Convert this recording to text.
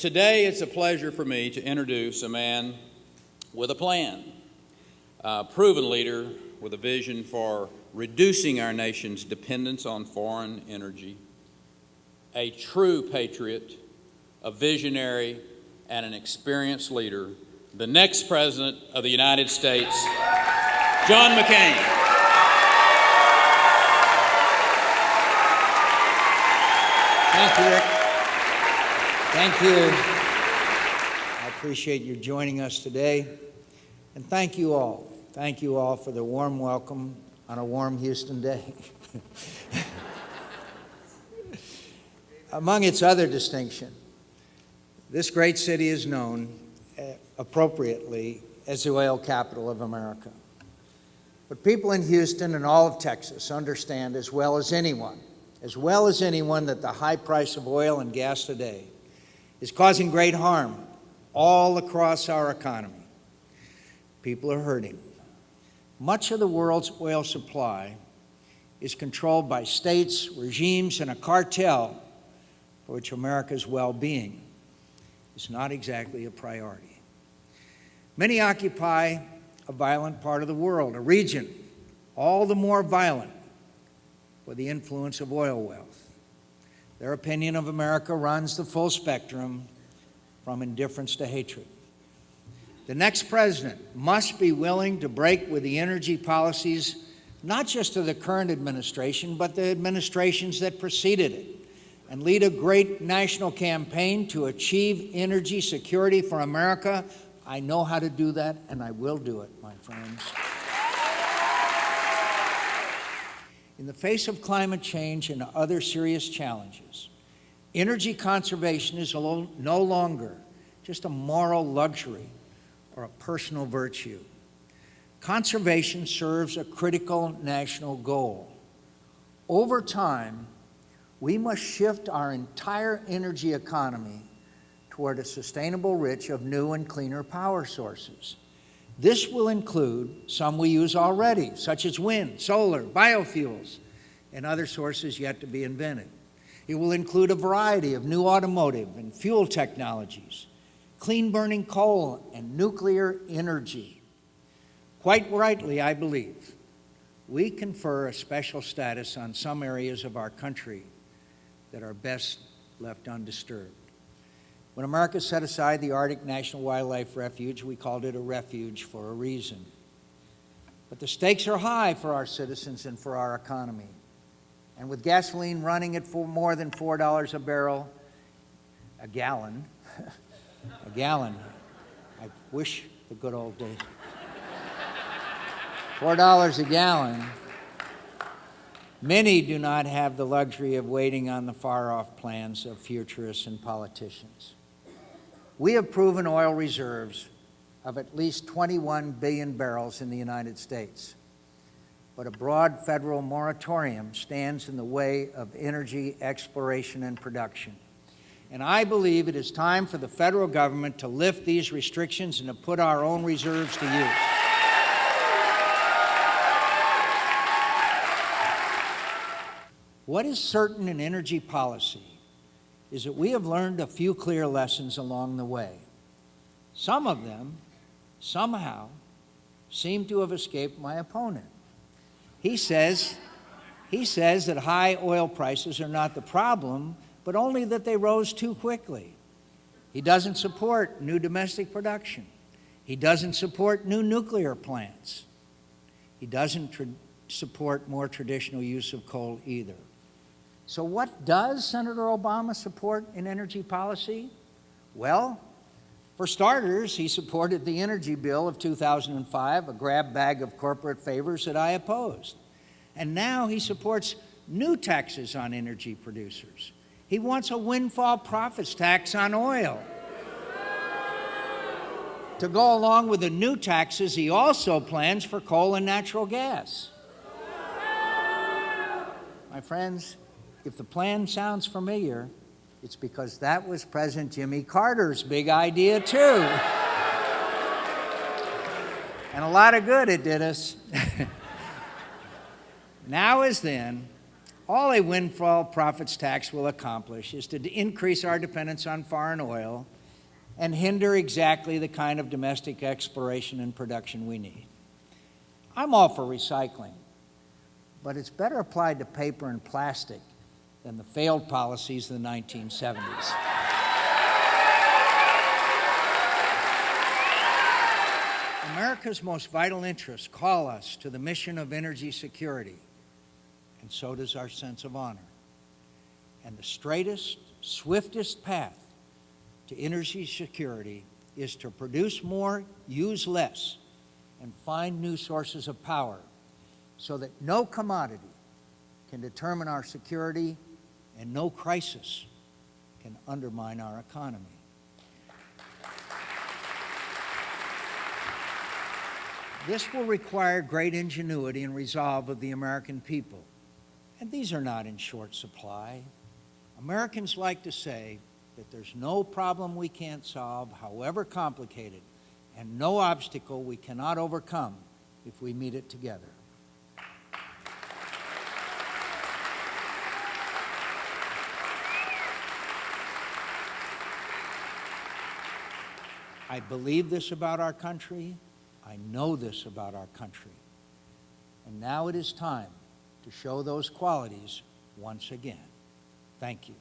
Today, it's a pleasure for me to introduce a man with a plan, a proven leader with a vision for reducing our nation's dependence on foreign energy, a true patriot, a visionary, and an experienced leader, the next President of the United States, John McCain. Thank you, Rick. Thank you. I appreciate you joining us today. And thank you all. Thank you all for the warm welcome on a warm Houston day. Among its other distinction, this great city is known appropriately as the oil capital of America. But people in Houston and all of Texas understand as well as anyone that the high price of oil and gas today is causing great harm all across our economy. People are hurting. Much of the world's oil supply is controlled by states, regimes, and a cartel for which America's well-being is not exactly a priority. Many occupy a violent part of the world, a region all the more violent for the influence of oil wealth. Their opinion of America runs the full spectrum from indifference to hatred. The next president must be willing to break with the energy policies, not just of the current administration, but the administrations that preceded it, and lead a great national campaign to achieve energy security for America. I know how to do that, and I will do it, my friends. In the face of climate change and other serious challenges, energy conservation is no longer just a moral luxury or a personal virtue. Conservation serves a critical national goal. Over time, we must shift our entire energy economy toward a sustainable rich of new and cleaner power sources. This will include some we use already, such as wind, solar, biofuels, and other sources yet to be invented. It will include a variety of new automotive and fuel technologies, clean-burning coal and nuclear energy. Quite rightly, I believe, we confer a special status on some areas of our country that are best left undisturbed. When America set aside the Arctic National Wildlife Refuge, we called it a refuge for a reason. But the stakes are high for our citizens and for our economy. And with gasoline running at more than $4 a barrel, a gallon, I wish the good old days. $4 a gallon. Many do not have the luxury of waiting on the far-off plans of futurists and politicians. We have proven oil reserves of at least 21 billion barrels in the United States. But a broad federal moratorium stands in the way of energy exploration and production. And I believe it is time for the federal government to lift these restrictions and to put our own reserves to use. What is certain in energy policy is that we have learned a few clear lessons along the way. Some of them, somehow, seem to have escaped my opponent. He says that high oil prices are not the problem, but only that they rose too quickly. He doesn't support new domestic production. He doesn't support new nuclear plants. He doesn't support more traditional use of coal either. So what does Senator Obama support in energy policy? Well, for starters, he supported the energy bill of 2005, a grab bag of corporate favors that I opposed. And now he supports new taxes on energy producers. He wants a windfall profits tax on oil. To go along with the new taxes, he also plans for coal and natural gas. My friends, if the plan sounds familiar, it's because that was President Jimmy Carter's big idea too. And a lot of good it did us. Now as then, All a windfall profits tax will accomplish is to increase our dependence on foreign oil and hinder exactly the kind of domestic exploration and production we need. I'm all for recycling, but it's better applied to paper and plastic than the failed policies of the 1970s. America's most vital interests call us to the mission of energy security, and so does our sense of honor. And the straightest, swiftest path to energy security is to produce more, use less, and find new sources of power so that no commodity can determine our security and no crisis can undermine our economy. This will require great ingenuity and resolve of the American people, and these are not in short supply. Americans like to say that there's no problem we can't solve, however complicated, and no obstacle we cannot overcome if we meet it together. I believe this about our country. I know this about our country. And now it is time to show those qualities once again. Thank you.